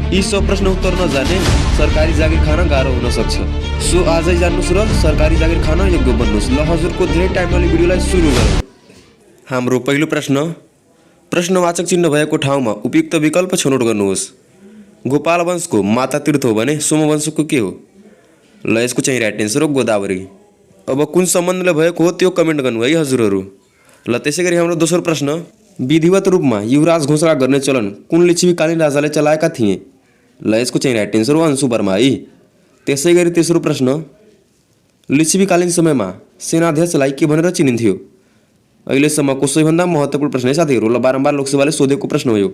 यी सब प्रश्न उत्तर नजाने सरकारी जागिर खान गाह्रो हुन सक्छ। सो आजै जान्नुस् र सरकारी जागिर खान योग्य बन्नुस्। ल हजुरको धेरै टाइम नलिई भिडियोलाई सुरु गरौँ। हाम्रो पहिलो प्रश्न, प्रश्नवाचक चिन्ह भएको ठाउँमा उपयुक्त विकल्प छनौट गर्नुहोस्। गोपाल वंशको माता तीर्थ हो भने सोमवंशको के हो? ल यसको चाहिँ राइट एन्सर हो गोदावरी। अब कुन सम्बन्धले भएको हो त्यो कमेन्ट गर्नु है हजुरहरू। ल त्यसै गरी हाम्रो दोस्रो प्रश्न, विधिवत रूपमा युवराज घोषणा गर्ने चलन कुन लिच्छवीकालीन राजाले चलाएका थिए? ल यसको चाहिँ राइट एन्सर हो अंशु वर्मा है। त्यसै गरी तेस्रो प्रश्न, लिच्छवीकालीन समयमा सेनाध्यक्षलाई के भनेर चिनिन्थ्यो? अहिलेसम्मको सबैभन्दा महत्त्वपूर्ण प्रश्न है साथीहरू। ल बारम्बार लोकसभाले सोधेको प्रश्न हो यो।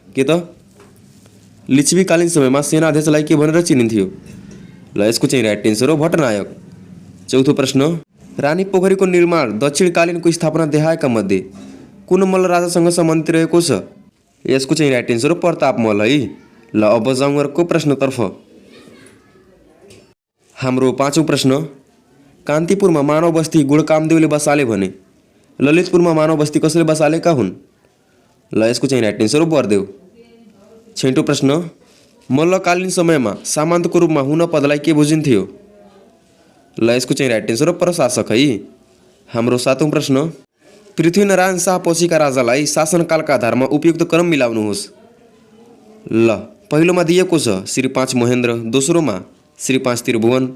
के त लिच्छवीकालीन समयमा सेनाध्यक्षलाई के भनेर चिनिन्थ्यो? ल यसको चाहिँ राइट एन्सर हो भट्टनायक। चौथो प्रश्न, रानी पोखरीको निर्माण दक्षिणकालीनको स्थापना देखाएका मध्ये कुन मल्ल राजासँग सम्बन्धित रहेको छ? यसको चाहिँ राइट एन्सर हो प्रताप मल्ल है। ल अब जाउँ अर्को प्रश्नतर्फ। हाम्रो पाँचौँ प्रश्न, कान्तिपुरमा मानव बस्ती गुणकामदेवले बसाले भने ललितपुरमा मानव बस्ती कसले बसालेका हुन्? ल यसको चाहिँ राइट एन्सर हो बरदेव। छैटौँ प्रश्न, मल्लकालीन समयमा सामन्तको रूपमा हुन पदलाई के बुझिन्थ्यो? ल यसको चाहिँ राइट एन्सर हो प्रशासक है। हाम्रो सातौँ प्रश्न, पृथ्वीनारायण शाह पछिका राजालाई शासनकालका आधारमा उपयुक्त क्रम मिलाउनुहोस्। ल पहिलोमा दिएको छ श्री 5 महेन्द्र, दोस्रोमा श्री 5 त्रिभुवन,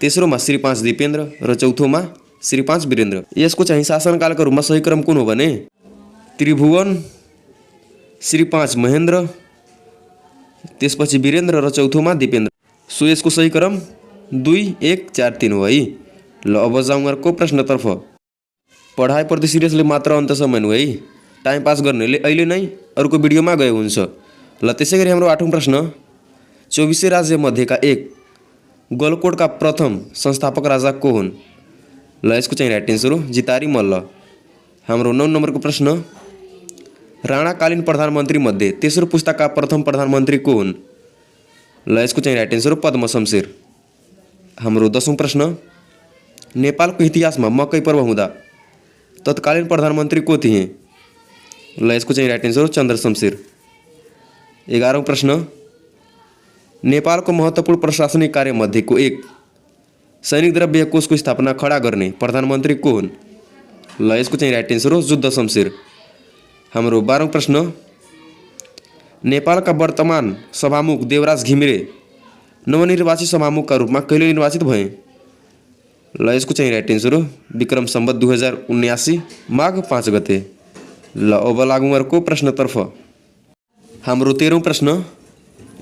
तेस्रोमा श्री 5 दिपेन्द्र र चौथोमा श्री 5 वीरेन्द्र। यसको चाहिँ शासनकालका रूपमा सही क्रम कुन हो भने त्रिभुवन, श्री 5 महेन्द्र, त्यसपछि वीरेन्द्र र चौथोमा दिपेन्द्र। सो यसको सही क्रम 2, 1, 4, 3 हो है। ल अब जाउँ अर्को प्रश्नतर्फ। पढाइप्रति सिरियसली मात्र अन्तसम्म हेर्नु है। टाइम पास गर्नेले अहिले नै अर्को भिडियोमा गए हुन्छ। ल त्यसै गरी हाम्रो आठौँ प्रश्न, 24 राज्य मध्येका एक गलकोटका प्रथम संस्थापक राजा को हुन्? ल यसको चाहिँ राइट एन्सर हो जितारी मल्ल। हाम्रो 9 नम्बरको प्रश्न, राणाकालीन प्रधानमन्त्री मध्ये तेस्रो पुस्ताका प्रथम प्रधानमन्त्री को हुन्? ल यसको चाहिँ राइट एन्सर हो पद्म शमशेर। हाम्रो 10औँ प्रश्न, नेपालको इतिहासमा मकै पर्व हुँदा तत्कालीन प्रधानमन्त्री को थिए? ल यसको चाहिँ राइट एन्सर हो चन्द्र शमशेर। 11औँ प्रश्न, नेपालको महत्त्वपूर्ण प्रशासनिक कार्यमध्येको एक सैनिक द्रव्य कोषको स्थापना खडा गर्ने प्रधानमन्त्री को हुन्? ल यसको चाहिँ राइट एन्सर हो जुद्ध शमशेर। हाम्रो 12औँ प्रश्न, नेपालका वर्तमान सभामुख देवराज घिमिरे नवनिर्वाचित सभामुखका रूपमा कहिले निर्वाचित भए? ल यसको चाहिँ राइट एन्सर हो विक्रम सम्वत 2079 माघ 5 गते। ल अब लागौँ अर्को प्रश्नतर्फ। हाम्रो 13औँ प्रश्न,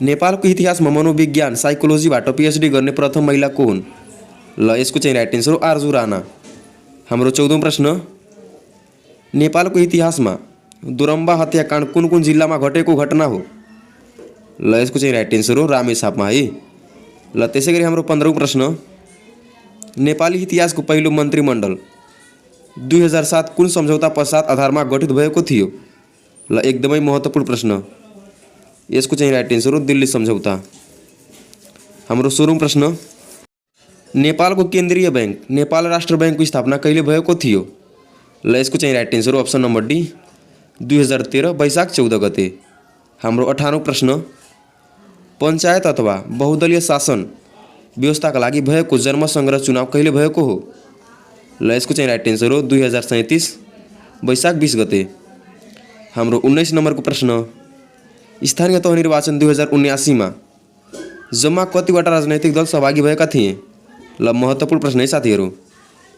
नेपालको इतिहासमा मनोविज्ञान साइकोलोजीबाट पिएचडी गर्ने प्रथम महिला को हुन्? ल यसको चाहिँ राइट एन्सर हो आरजु राणा। हाम्रो 14औँ प्रश्न, नेपालको इतिहासमा दोरम्बा हत्याकाण्ड कुन कुन जिल्लामा घटेको घटना हो? ल यसको चाहिँ राइट एन्सर हो रामेछापमा है। ल त्यसै गरी हाम्रो 15औँ प्रश्न, नेपाली इतिहासको पहिलो मन्त्रीमण्डल 2007 कुन सम्झौता पश्चात आधारमा गठित भएको थियो? ल एकदमै महत्त्वपूर्ण प्रश्न। यसको चाहिँ राइट एन्सर हो दिल्ली सम्झौता। हाम्रो 16औँ प्रश्न, नेपालको केन्द्रीय बैंक नेपाल राष्ट्र बैंकको स्थापना कहिले भएको थियो? ल यसको चाहिँ राइट एन्सर हो अप्सन नम्बर डी 2013 वैशाख 14 गते। हाम्रो 18औँ प्रश्न, पञ्चायत अथवा बहुदलीय शासन व्यवस्थाका लागि भएको जनमत चुनाव कहिले भएको हो? ल यसको चाहिँ राइट एन्सर हो 2037 वैशाख 20 गते। हाम्रो 19 नम्बरको प्रश्न, स्थानीय तह निर्वाचन 2079 मा जम्मा कतिवटा राजनैतिक दल सहभागी भएका थिए? ल महत्त्वपूर्ण प्रश्न है साथीहरू।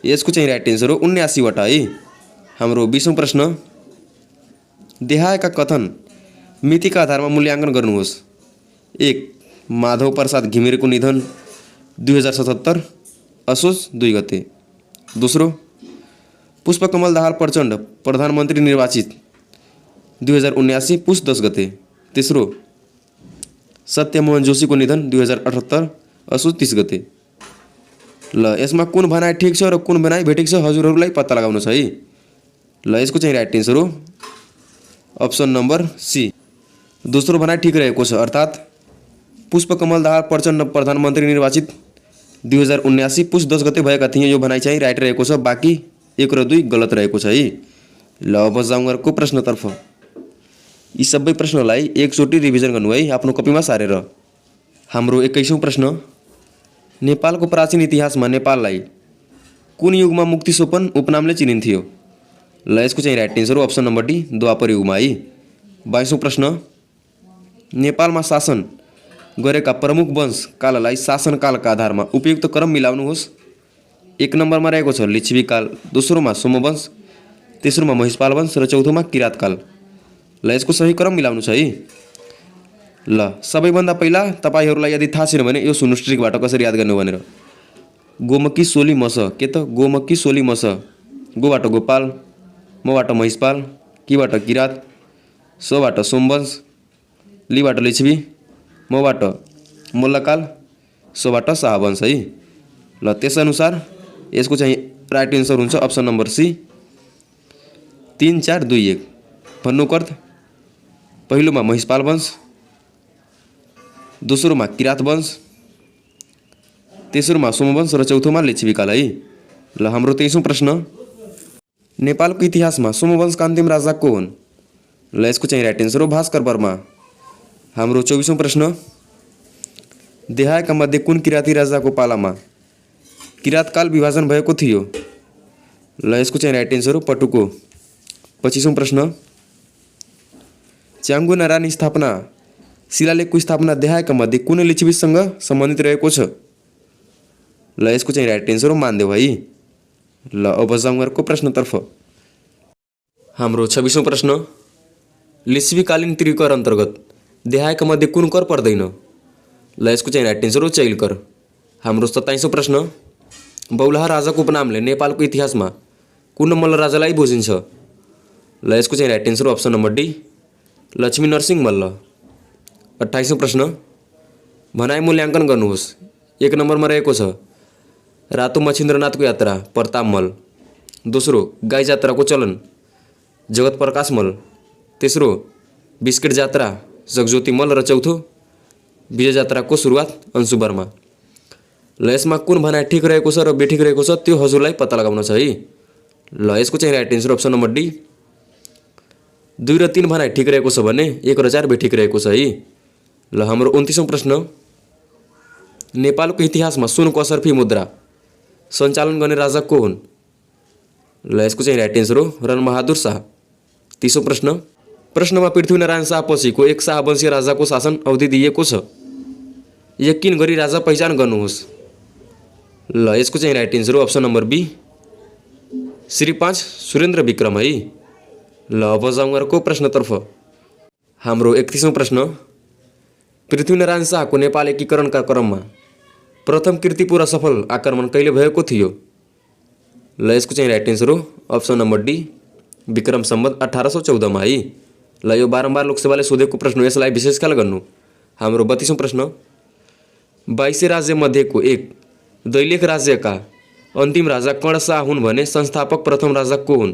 यसको चाहिँ राइट एन्सर हो 79 वटा है। हाम्रो 20औँ प्रश्न, देखाएका कथन मितिका आधारमा मूल्याङ्कन गर्नुहोस्। 1 माधव प्रसाद घिमिरेको निधन 2077 असोज 2 गते। दोस्रो, पुष्पकमल दाहाल प्रचण्ड प्रधानमन्त्री निर्वाचित 2079 पुस 10 गते। तेस्रो, सत्यमोहन जोशीको निधन 2078 असोज 30 गते। ल यसमा कुन भनाइ ठिक छ र कुन भनाइ भेटेको छ हजुरहरूलाई पत्ता लगाउनु छ है। ल यसको चाहिँ राइट एन्सर हो अप्सन नम्बर सी। दोस्रो भनाइ ठिक रहेको छ, अर्थात् पुष्पकमल दाहाल प्रचण्ड प्रधानमन्त्री निर्वाचित 2079 पुस 10 गते भएका थिए। यो भनाइ चाहिँ राइट रहेको छ, बाँकी 1 र 2 गलत रहेको छ है। ल अब जाउँ अर्को प्रश्नतर्फ। यी सबै प्रश्नलाई एकचोटि रिभिजन गर्नु है आफ्नो कपीमा सारेर। हाम्रो 21औं प्रश्न, नेपालको प्राचीन इतिहासमा नेपाललाई कुन युगमा मुक्तिसोपन उपनामले चिनिन्थ्यो? ल यसको चाहिँ राइट एन्सर हो अप्सन नम्बर डी, द्वापर युगमा है। 22औं प्रश्न, नेपालमा शासन गरेका प्रमुख वंशकाललाई शासनकालका आधारमा उपयुक्त क्रम मिलाउनुहोस्। 1 नम्बरमा रहेको छ लिच्छवीकाल, दोस्रोमा सोमवंश, तेस्रोमा महिषपाल वंश र चौथोमा किराँतकाल। ल यसको सही क्रम मिलाउनु छ है। ल सबैभन्दा पहिला तपाईँहरूलाई यदि थाहा छैन भने यो सुन्नुहोस् ट्रिकबाट कसरी याद गर्ने भनेर। गोमकी सोली मस, के त गोमकी सोली मस, गोबाट गोपाल, मबाट महिषपाल, किबाट किराँत, सबाट सोमवंश, लिबाट लिच्छवी, मबाट मल्लकाल, सबाट शाहवंश है। ल त्यसअनुसार यसको चाहिँ राइट एन्सर हुन्छ अप्सन नम्बर सी, 3 4 2 1। भन्नुको अर्थ पहिलोमा महिषपाल वंश, दोस्रोमा किराँत वंश, तेस्रोमा सोमवंश र चौथोमा लिच्छवीकाल है। ल हाम्रो 23औं प्रश्न, नेपालको इतिहासमा सोमवंशका अन्तिम राजा को हुन्? ल यसको चाहिँ राइट एन्सर हो भास्कर वर्मा। हाम्रो 24औं प्रश्न, देहायका मध्ये कुन किराँती राजाको पालामा किराँतकाल विभाजन भएको थियो? ल यसको चाहिँ राइट एन्सर हो पटुको। 25औं प्रश्न, च्याङ्गु नारायण स्थापना शिलालेखको स्थापना देहायका मध्ये कुन लिच्छवीसँग सम्बन्धित रहेको छ? ल यसको चाहिँ राइट एन्सर हो मानदेव है। ल अब जाउँ अर्को प्रश्नतर्फ। हाम्रो 26औं प्रश्न, लिच्छवीकालीन त्रिकर अन्तर्गत देहायका मध्ये कुन कर पर्दैन? ल यसको चाहिँ राइट एन्सर हो चैल कर। हाम्रो 27औं प्रश्न, बौलाहा राजाको उपनामले नेपालको इतिहासमा कुन मल्ल राजालाई बुझिन्छ? ल यसको चाहिँ राइट एन्सर हो option number D, Lakshmi Narasimha Malla. 28औं प्रश्न, भनाइ मूल्याङ्कन गर्नुहोस्। 1 नम्बरमा रहेको छ रातो मच्छिन्द्रनाथको यात्रा प्रताप मल्ल, दोस्रो गाई जात्राको चलन जगत प्रकाश मल्ल, तेस्रो बिस्किट जात्रा जगज्योति मल्ल र चौथो विजय जात्राको सुरुवात अंशु वर्मा। ल यसमा कुन भनाइ ठिक रहेको छ र बेठिक रहेको छ त्यो हजुरलाई पत्ता लगाउन छ है। ल यसको चाहिँ right answer option number D, 2 र 3 भनाइ ठिक रहेको छ भने 1 र 4 बेठिक रहेको छ है। ल हाम्रो 29औं प्रश्न, नेपालको इतिहासमा सुनको असर्फी मुद्रा सञ्चालन गर्ने राजा को हुन्? ल यसको चाहिँ राइट एन्सर हो रणबहादुर शाह। 30औं प्रश्न, प्रश्नमा पृथ्वीनारायण शाह पछिको एक शाहवंशीय राजाको शासन अवधि दिएको छ, यकिन गरी राजा पहिचान गर्नुहोस्। ल यसको चाहिँ राइट एन्सर हो option number B, Shri 5 Surendra Bikram है। ल अब जाउँ अर्को प्रश्नतर्फ। हाम्रो 31औं प्रश्न, पृथ्वीनारायण शाहको नेपाल एकीकरणका क्रममा प्रथम कीर्तिपुर सफल आक्रमण कहिले भएको थियो? ल यसको चाहिँ राइट एन्सर हो option number D, Vikram Samvat 1814 मा है। ल यो बारम्बार लोकसभाले सोधेको प्रश्न, यसलाई विशेष ख्याल गर्नु। हाम्रो 32औं प्रश्न, 22 राज्य मध्येको एक दैलेख राज्यका अन्तिम राजा कर्ण शाह हुन् भने संस्थापक प्रथम राजा को हुन्?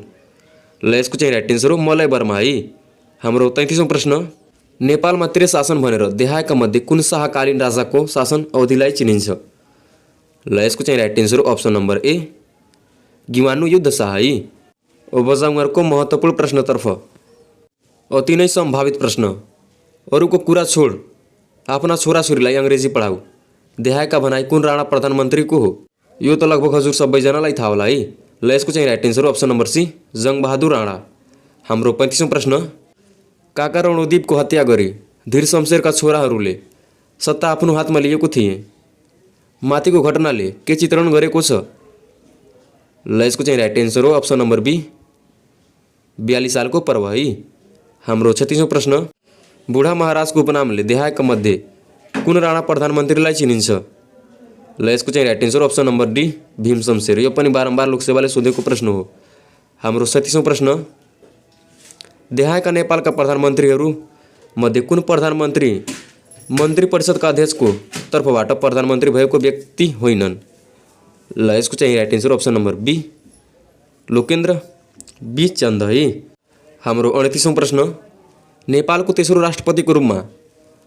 ल यसको चाहिँ राइट एन्सर हो मलय वर्मा है। हाम्रो 33औं प्रश्न, नेपालमा त्रिशासन भनेर देहायका मध्ये कुन शाहकालीन राजाको शासन अवधिलाई चिनिन्छ? ल यसको चाहिँ राइट एन्सर हो अप्सन नम्बर ए, गिवानु युद्ध शाह है। अब जाउँ अर्को महत्त्वपूर्ण प्रश्नतर्फ। अति नै सम्भावित प्रश्न, अरूको कुरा छोड आफ्ना छोराछोरीलाई अङ्ग्रेजी पढाऊ। देहायका भनाइ कुन राणा प्रधानमन्त्रीको हो? यो त लगभग हजुर सबैजनालाई थाहा होला है। ल यसको चाहिँ राइट एन्सर हो option number C, Jangbahadur Rana. हाम्रो 35औं प्रश्न, काका रणोदीपको हत्या गरी धीर शमशेरका छोराहरूले सत्ता आफ्नो हातमा लिएको थिए, माथिको घटनाले के चित्रण गरेको छ? ल यसको चाहिँ राइट एन्सर हो अप्सन नम्बर बी, 42 सालको पर्व है। हाम्रो 36औं प्रश्न, बुढा महाराजको उपनामले देहायका मध्ये कुन राणा प्रधानमन्त्रीलाई चिनिन्छ? ल यसको चाहिँ right answer option number D, Bhim Shamsher. यो पनि बारम्बार लोकसभाले सोधेको प्रश्न हो। हाम्रो 37औं प्रश्न, देहायका नेपालका प्रधानमन्त्रीहरू मध्ये कुन प्रधानमन्त्री मन्त्री परिषदका अध्यक्षको तर्फबाट प्रधानमन्त्री भएको व्यक्ति होइनन्? ल यसको चाहिँ right answer option number B, Lokendra B Chand है। हाम्रो 38औं प्रश्न, नेपालको तेस्रो राष्ट्रपतिको रूपमा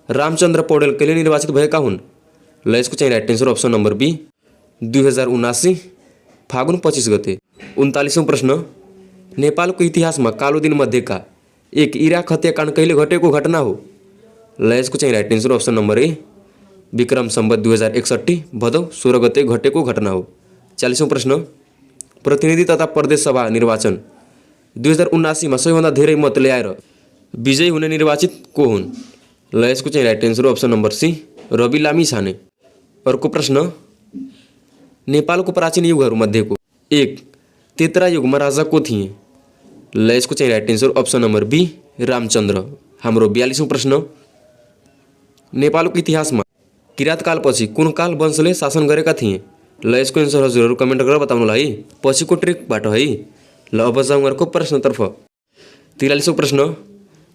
रामचन्द्र पौडेल कहिले निर्वाचित भएका हुन्? ल यसको चाहिँ right answer option number B, 2079 फागुन 25 गते। 39औं प्रश्न, नेपालको इतिहासमा कालो दिन मध्येका एक इराक हत्याकांड कहिले घटेको घटना हो? ल यसको चाहिँ राइट एन्सर अप्सन नम्बर ए विक्रम सम्वत 2061 भदौ 16 गते घटेको घटना हो। 40औं प्रश्न, प्रतिनिधि तथा प्रदेश सभा निर्वाचन 2079 मा सबैभन्दा धेरै मत ल्याएर विजयी हुने निर्वाचित को हुन्? ल यसको चाहिँ right answer option number C Rabi Lamichhane. अर्को प्रश्न, नेपालको प्राचीन युगहरूमध्येको एक तेत्रा युगमा राजा को थिए? ल यसको चाहिँ right answer option number B Ramchandra. हाम्रो 42औं प्रश्न, नेपालको इतिहासमा किराँतकालपछि कुन काल वंशले शासन गरेका थिए? ल यसको एन्सर हजुरहरू कमेन्ट गरेर बताउनु है पछिको ट्रिकबाट है। ल अब जाउँ अर्को प्रश्नतर्फ। 43औं प्रश्न,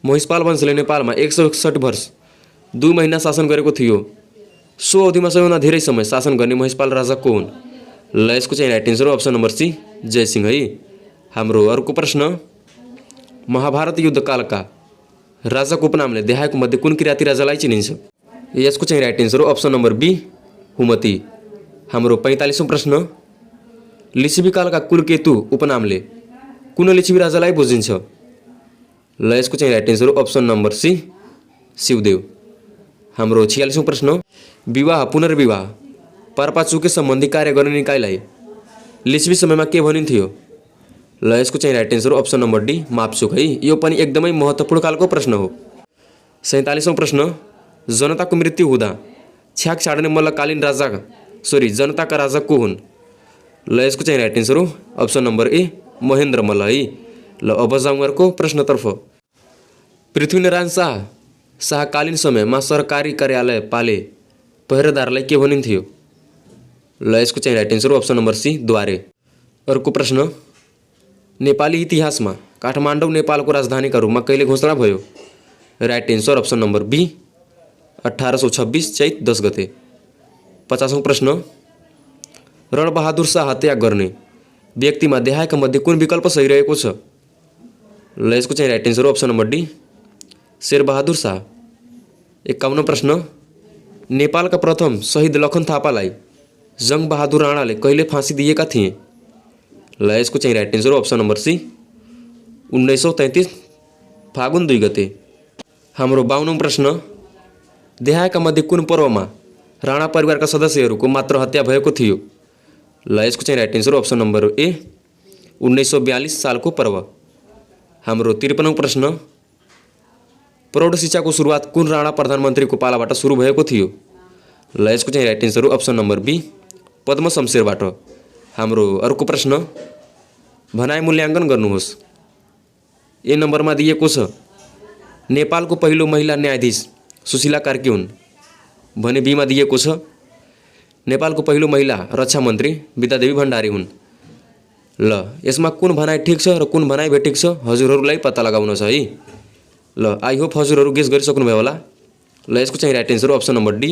महिषपाल वंशले नेपालमा 161 वर्ष 2 महिना शासन गरेको थियो। सो अवधिमा सबैभन्दा धेरै समय शासन गर्ने महिषपाल राजा को हुन्? ल यसको चाहिँ right answer option number C Jaisingh है। हाम्रो अर्को प्रश्न, महाभारत युद्धकालका राजाको उपनामले देहायको मध्ये कुन किराँती राजालाई चिनिन्छ? यसको चाहिँ right answer option number B हुमती। हाम्रो 45औं प्रश्न, लिच्छवीकालका कुलकेतु उपनामले कुन लिच्छवी राजालाई बुझिन्छ? ल यसको चाहिँ right answer option number C Shivdev. हाम्रो 46औं प्रश्न, विवाह पुनर्विवाह पारपाचुके सम्बन्धी कार्य गर्ने निकायलाई लिच्छवी समयमा के भनिन्थ्यो? ल यसको चाहिँ right answer option number D मापचुक है। यो पनि एकदमै महत्त्वपूर्ण खालको प्रश्न हो। 47औं प्रश्न, जनताको मृत्यु हुँदा छ्याक छाड्ने मल्लकालीन जनताका राजा को हुन्? ल यसको चाहिँ राइट एन्सर हो अप्सन नम्बर ए महेन्द्र मल्ल है। ल अब जाउँ अर्को प्रश्नतर्फ। पृथ्वीनारायण शाहकालीन समयमा सरकारी कार्यालय पाले पहरेदारलाई के भनिन्थ्यो? ल यसको चाहिँ right answer option number C द्वारे। अर्को प्रश्न, नेपाली इतिहासमा काठमाडौँ नेपालको राजधानीका रूपमा कहिले घोषणा भयो? Right answer option number B 1826 चैत 10 गते। 50औं प्रश्न, रणबहादुर शाह हत्या गर्ने व्यक्तिमा देहायका मध्ये कुन विकल्प सही रहेको छ? ल यसको चाहिँ right answer option number D Sher Bahadur Shah. 51औं प्रश्न, नेपालका प्रथम शहीद लखन थापालाई जङ्गबहादुर राणाले कहिले फाँसी दिएका थिए? ल यसको चाहिँ right answer option number C 1933 फागुन 2 गते। हाम्रो 52औं प्रश्न, देहायका मध्ये कुन पर्वमा राणा परिवारका सदस्यहरूको मात्र हत्या भएको थियो? ल यसको चाहिँ राइट एन्सर अप्सन नम्बर ए 1942 सालको पर्व। हाम्रो 53औं प्रश्न, प्रौढ शिक्षाको सुरुवात कुन राणा प्रधानमन्त्रीको पालाबाट सुरु भएको थियो? ल यसको चाहिँ right answer option number B Padma शमशेरबाट। हाम्रो अर्को प्रश्न, भनाइ मूल्याङ्कन गर्नुहोस्। ए नम्बरमा दिएको छ नेपालको पहिलो महिला न्यायाधीश सुशीला कार्की हुन् भने बीमा दिएको छ नेपालको पहिलो महिला रक्षा मन्त्री विद्यादेवी भण्डारी हुन्। ल यसमा कुन भनाइ ठिक छ र कुन भनाइ बेठिक छ हजुरहरूलाई पत्ता लगाउन छ है। ल आई होप हजुरहरू गेस गरिसक्नुभयो होला। ल यसको चाहिँ right answer option number D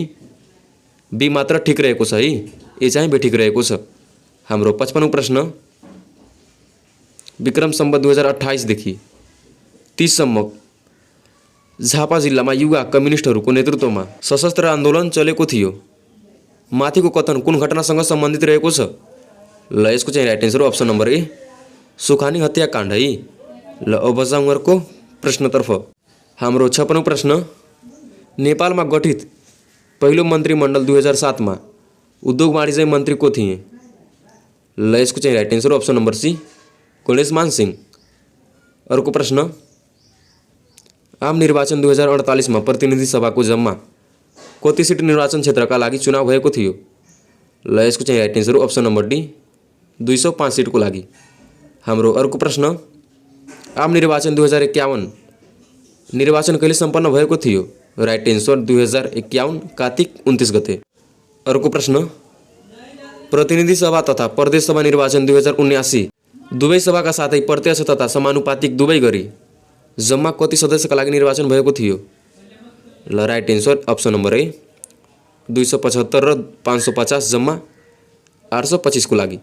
B मात्र ठिक रहेको छ है, ए चाहिँ बेठिक रहेको छ। हाम्रो 55औं प्रश्न, विक्रम सम्वत 2028 देखि 30 सम्म झापा जिल्लामा युवा कम्युनिस्टहरूको नेतृत्वमा सशस्त्र आन्दोलन चलेको थियो। माथिको कथन कुन घटनासँग सम्बन्धित रहेको छ? ल यसको चाहिँ राइट एन्सर अप्सन नम्बर ए सुखानी हत्याकाण्ड है। ल अब जाउँ अर्को प्रश्नतर्फ। हाम्रो 56औं प्रश्न, नेपालमा गठित पहिलो मन्त्रीमण्डल 2007 मा उद्योग वाणिज्य मन्त्री को थिए? ल यसको चाहिँ right answer option number C Ganeshman Singh. अर्को प्रश्न, आम निर्वाचन 2048 मा प्रतिनिधि सभाको जम्मा कति सिट निर्वाचन क्षेत्रका लागि चुनाव भएको थियो? ल यसको चाहिँ right answer option number D 205 सिटको लागि। हाम्रो अर्को प्रश्न, आम निर्वाचन 2051 निर्वाचन कहिले सम्पन्न भएको थियो? राइट एन्सर 2051 कार्तिक 29 गते। अर्को प्रश्न, प्रतिनिधि सभा तथा प्रदेश सभा निर्वाचन 2079 दुवै सभाका साथै प्रत्यक्ष तथा समानुपातिक दुवै गरी जम्मा कति सदस्यका लागि निर्वाचन भएको थियो? ल राइट एन्सर अप्सन नम्बर ए 275 र 550 जम्मा 825 को लागि।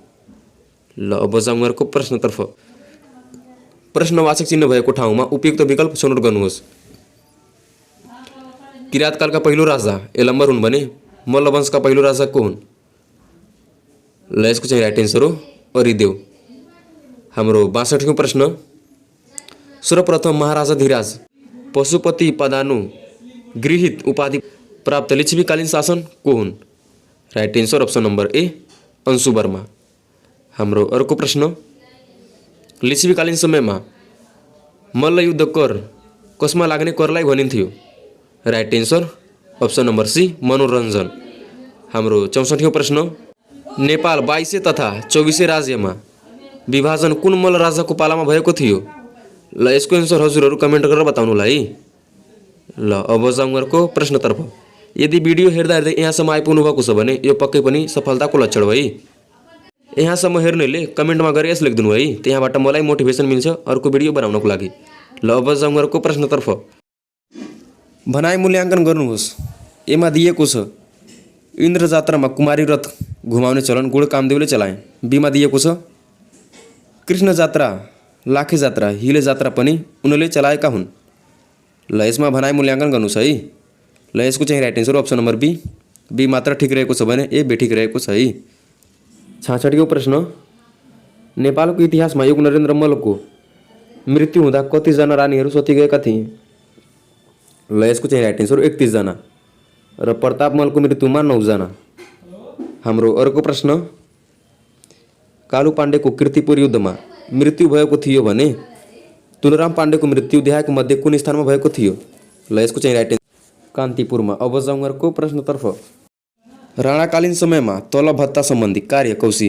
ल अब जाउँ अर्को प्रश्नतर्फ। प्रश्नवाचक चिन्ह भएको ठाउँमा उपयुक्त विकल्प छनौट गर्नुहोस्। किराँतकालका पहिलो राजा यलम्बर हुन् भने मल्लवंशका पहिलो राजा को हुन्? ल यसको चाहिँ राइट एन्सर हो अरिदेव। हाम्रो 62औं प्रश्न, सर्वप्रथम महाराजा धीराज पशुपति पदानुगृहित उपाधि प्राप्त लिच्छवीकालीन शासन को हुन्? राइट एन्सर अप्सन नम्बर ए अंशु वर्मा। हाम्रो अर्को प्रश्न, लिच्छवीकालीन समयमा मल्लयुद्ध कर कसमा लाग्ने करलाई भनिन्थ्यो? Right answer option number C मनोरञ्जन। हाम्रो 64औं प्रश्न, नेपाल 22 तथा 24 राज्यमा विभाजन कुन मल्ल राजाको पालामा भएको थियो? ल यसको एन्सर हजुरहरू कमेन्ट गरेर बताउनु होला है। ल अब जाउँ अर्को प्रश्नतर्फ। यदि भिडियो हेर्दा हेर्दै यहाँसम्म आइपुग्नु भएको छ भने यो पक्कै पनि सफलताको लक्षण हो है। यहाँसम्म हेर्नेले कमेन्टमा गएर यस लेखिदिनु है, त्यहाँबाट मलाई मोटिभेसन मिल्छ अर्को भिडियो बनाउनको लागि। ल अब जाउँ अर्को प्रश्नतर्फ। भनाइ मूल्याङ्कन गर्नुहोस्। एमा दिएको छ इन्द्र जात्रामा कुमारी रथ घुमाउने चलन गुण कामदेवले चलाए। बीमा दिएको छ कृष्ण जात्रा, लाखे जात्रा, हिले जात्रा पनि उनले चलाएका हुन्। ल यसमा भनाइ मूल्याङ्कन गर्नुहोस् है। ल यसको चाहिँ right answer option number B. B मात्र ठिक रहेको छ भने ए बेठिक रहेको छ है। 66औं प्रश्न, नेपालको इतिहासमा योग नरेन्द्र मल्लको मृत्यु हुँदा कतिजना रानीहरू सती गएका थिए? ल यसको चाहिँ राइट एन्सर 31 जना र प्रताप मल्लको मृत्युमा 9 जना। हाम्रो अर्को प्रश्न, कालु पाण्डेको कीर्तिपुर युद्धमा मृत्यु भएको थियो भने तुलराम पाण्डेको मृत्यु देहायक मध्ये कुन स्थानमा भएको थियो? ल यसको चाहिँ राइट एन्सर कान्तिपुरमा। अब जाउँ अर्को प्रश्नतर्फ। राणाकालीन समयमा तलब भत्ता सम्बन्धी कार्य कौशी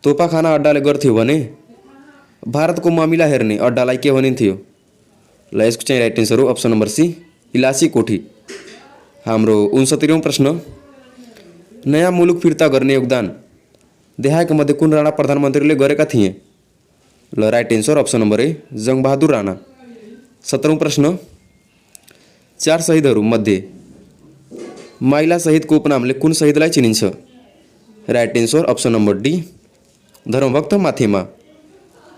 तोपाखाना अड्डाले गर्थ्यो भने भारतको मामिला हेर्ने अड्डालाई के भनिन्थ्यो? ल यसको चाहिँ राइट एन्सर हो अप्सन नम्बर सी इलासी कोठी। हाम्रो 69औं प्रश्न, नयाँ मुलुक फिर्ता गर्ने योगदान देहायक मध्ये कुन राणा प्रधानमन्त्रीले गरेका थिए? ल राइट एन्सर अप्सन नम्बर ए जङ्गबहादुर राणा। 17औं प्रश्न, 4 शहीदहरू मध्ये माइला शहीदको उपनामले कुन शहीदलाई चिनिन्छ? Right answer option number D Dharmabhakta Mathema.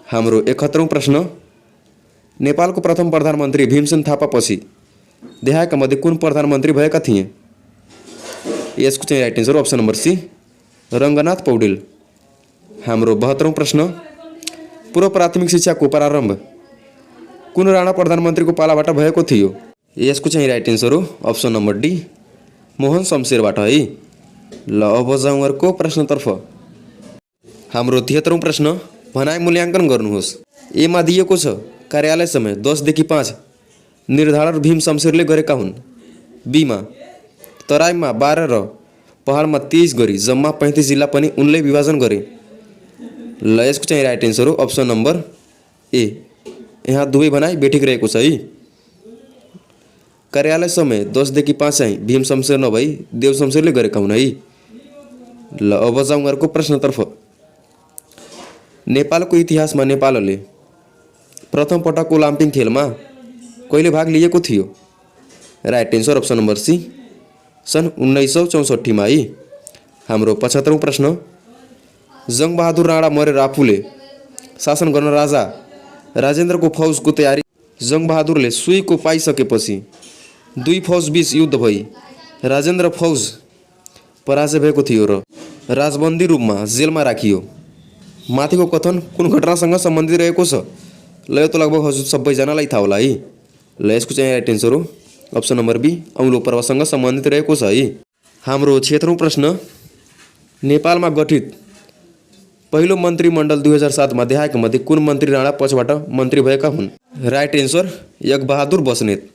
हाम्रो 71औं प्रश्न, नेपालको प्रथम प्रधानमन्त्री भीमसेन थापापछि देहायक मध्ये कुन प्रधानमन्त्री भएका थिए? यसको चाहिँ right answer option number C Ranganath Poudel. हाम्रो 72औं प्रश्न, पूर्व प्राथमिक शिक्षाको प्रारम्भ कुन राणा प्रधानमन्त्रीको पालाबाट भएको थियो? यसको चाहिँ राइट एन्सर हो अप्सन नम्बर डी मोहन शमशेरबाट है। ल अब जाउँ अर्को प्रश्नतर्फ। हाम्रो 73औं प्रश्न, भनाइ मूल्याङ्कन गर्नुहोस्। एमा दिएको छ कार्यालय समय 10 देखि 5 निर्धारण भीम शमशेरले गरेका हुन्। बीमा तराईमा 12 र पहाडमा 23 गरी जम्मा 35 जिल्ला पनि उनले विभाजन गरे। ल यसको चाहिँ राइट एन्सर हो अप्सन नम्बर ए। यहाँ दुवै भनाइ बेठिक रहेको छ है। कार्यालय समय 10 देखि 5 चाहिँ भीम शमशेर नभई देव शमशेरले गरेका हुन् है। ल अब जाउँ अर्को प्रश्नतर्फ। नेपालको इतिहासमा नेपालले प्रथम पटक ओलम्पिक खेलमा कहिले भाग लिएको थियो? Right answer option number C सन् 1964 मा है। हाम्रो 75औं प्रश्न, जङ्गबहादुर राणा मरेर आफूले शासन गर्न राजा राजेन्द्रको फौजको तयारी जङ्गबहादुरले सुइँको पाइसकेपछि 2 फौज बीच युद्ध भई राजेन्द्र फौज पराजय भएको थियो र राजबन्दी रूपमा जेलमा राखियो। माथिको कथन कुन घटनासँग सम्बन्धित रहेको छ? ल यो त लगभग हजुर सबैजनालाई थाहा होला है। ल यसको चाहिँ राइट एन्सर हो अप्सन नम्बर बी औलो पर्वसँग सम्बन्धित रहेको छ है। हाम्रो 76औं प्रश्न, नेपालमा गठित पहिलो मन्त्रीमण्डल 2007 मा देहायक मध्ये कुन मन्त्री राणा पछबाट मन्त्री भएका हुन्? Right answer Yagya Bahadur Basnet.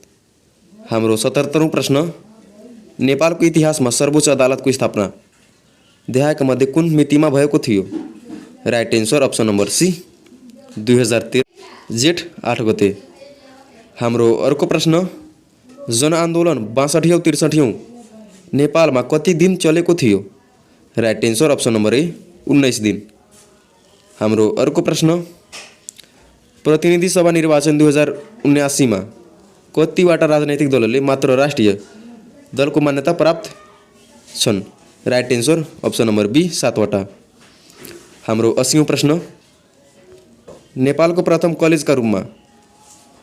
हाम्रो 77औं प्रश्न, नेपालको इतिहासमा सर्वोच्च अदालतको स्थापना देहायक मध्ये कुन मितिमा भएको थियो? Right answer option number C 2013 जेठ 8 गते। हाम्रो अर्को प्रश्न, जनआन्दोलन 62औं 63औं नेपालमा कति दिन चलेको थियो? राइट एन्सर अप्सन नम्बर ए 19 दिन। हाम्रो अर्को प्रश्न, प्रतिनिधि सभा निर्वाचन 2079 मा कतिवटा राजनैतिक दलले मात्र राष्ट्रिय दलको मान्यता प्राप्त छन्? Right answer option number B 7 वटा। हाम्रो 80औं प्रश्न, नेपालको प्रथम कलेजका रूपमा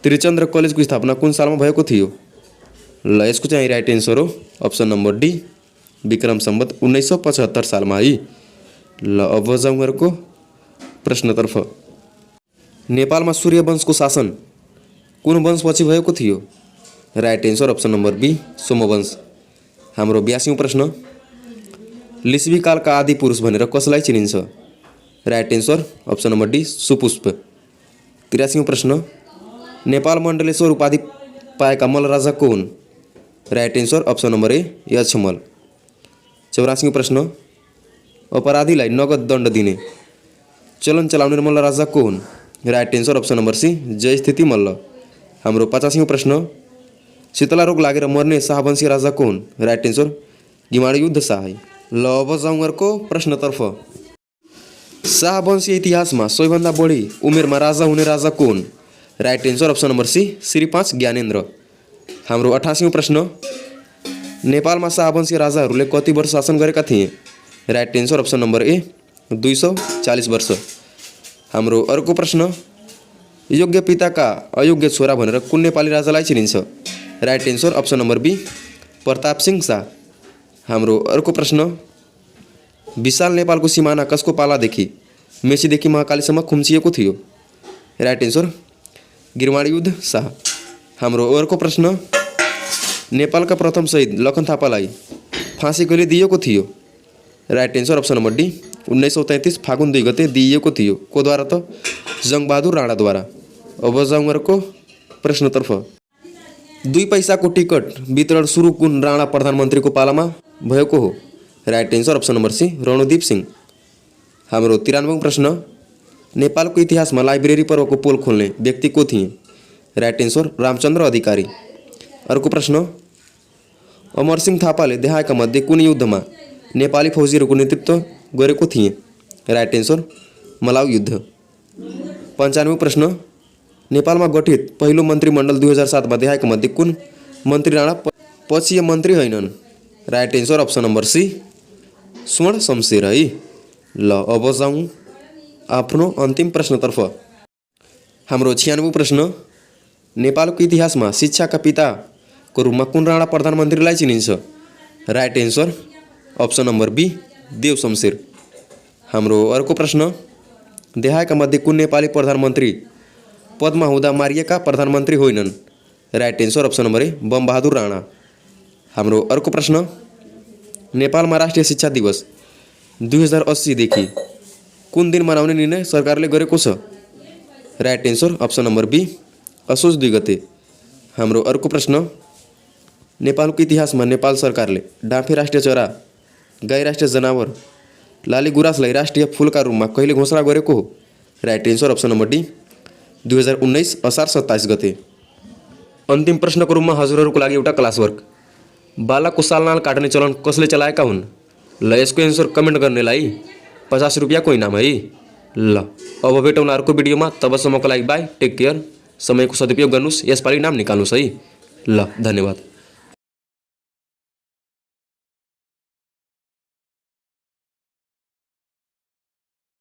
त्रिचन्द्र कलेजको स्थापना कुन सालमा भएको थियो? ल यसको चाहिँ राइट एन्सर हो option number D Vikram Samvat 1975 सालमा है। ल अब जाउँ अर्को प्रश्नतर्फ। नेपालमा सूर्यवंशको शासन कुन वंशपछि भएको थियो? Right answer option number B सोमवंश। हाम्रो 82औं प्रश्न, लिच्छवी कालका आदि पुरुष भनेर कसलाई चिनिन्छ? Right answer option number D Supushpa. 83औं प्रश्न, नेपाल मण्डलेश्वर उपाधि पाएका मल्ल राजा को हुन्? Right answer option number A Yaksha Malla. 84औं प्रश्न, अपराधीलाई नगद दण्ड दिने चलन चलाउने मल्ल राजा को हुन्? Right answer option number C Jayasthiti Malla. हाम्रो 85औं प्रश्न, शीतला रोग लागेर मर्ने शाहवंशी राजा को हुन्? राइट एन्सर गिमाडयुद्ध शाह। ल अब जाउँ अर्को प्रश्नतर्फ। शाहवंशी इतिहासमा सबैभन्दा बढी उमेरमा राजा हुने राजा को हुन्? Right answer option number C Shri 5 Gyanendra. हाम्रो 88औं प्रश्न, नेपालमा शाहवंशी राजाहरूले कति वर्ष शासन गरेका थिए? राइट एन्सर अप्सन नम्बर ए 240 वर्ष। हाम्रो अर्को प्रश्न, योग्य पिताका अयोग्य छोरा भनेर कुन नेपाली राजालाई चिनिन्छ? Right answer option number B Pratap Singh Shah. हाम्रो अर्को प्रश्न, विशाल नेपालको सिमाना कसको पालादेखि मेचीदेखि महाकालीसम्म खुम्चिएको थियो? राइट एन्सर गिरमाडयुद्ध शाह। हाम्रो अर्को प्रश्न, नेपालका प्रथम शहीद लखन थापालाई फाँसी कहिले दिइएको थियो? Right answer option number D 1933 फागुन 2 गते दिइएको थियो। कोद्वारा त जङ्गबहादुर राणाद्वारा। अब जाउँ अर्को प्रश्नतर्फ। 2 पैसाको टिकट वितरण सुरु कुन राणा प्रधानमन्त्रीको पालामा भएको हो? Right answer option number C Ranodip Singh. हाम्रो 93औं प्रश्न, नेपालको इतिहासमा लाइब्रेरी पर्वको पोल खोल्ने व्यक्ति को थिए? राइट एन्सर रामचन्द्र अधिकारी। अर्को प्रश्न, अमरसिंह थापाले देहायका मध्ये कुन युद्धमा नेपाली फौजीहरूको नेतृत्व गरेको थिए? राइट एन्सर मलाउ युद्ध। 95औं प्रश्न, नेपालमा गठित पहिलो मन्त्रीमण्डल 2007 मा देहायका मध्ये कुन मन्त्री राणा पक्षीय मन्त्री होइनन्? Right answer option number C Swarna Shamsher है। ल अब जाउँ आफ्नो अन्तिम प्रश्नतर्फ। हाम्रो 96औं प्रश्न, नेपालको इतिहासमा शिक्षाका पिताको रूपमा कुन राणा प्रधानमन्त्रीलाई चिनिन्छ? Right answer option number B Dev Shumsher. हाम्रो अर्को प्रश्न, देहायका मध्ये कुन नेपाली प्रधानमन्त्री पदमा हुँदा मारिएका प्रधानमन्त्री होइनन्? राइट एन्सर अप्सन नम्बर ए बमबहादुर राणा। हाम्रो अर्को प्रश्न, नेपालमा राष्ट्रिय शिक्षा दिवस 2080 देखि कुन दिन मनाउने निर्णय सरकारले गरेको छ? Right answer option number B असोज 2 गते। हाम्रो अर्को प्रश्न, नेपालको इतिहासमा नेपाल सरकारले डाँफे राष्ट्रिय चरा, गाई राष्ट्रिय जनावर, लाली गुराँसलाई राष्ट्रिय फुलका रूपमा कहिले घोषणा गरेको हो? Right answer option number D 2019 असार 27 गते। अन्तिम प्रश्नको रूपमा हजुरहरूको लागि एउटा क्लास वर्क। बालकको सालनाल काट्ने चलन कसले चलाएका हुन्? ल यसको एन्सर कमेन्ट गर्नेलाई 50 रुपियाँको इनाम है। ल अब भेटौँला अर्को भिडियोमा, तबसम्मको लागि बाई, टेक केयर। समयको सदुपयोग गर्नुहोस्, यसपालि नाम निकाल्नुहोस् है। ल धन्यवाद।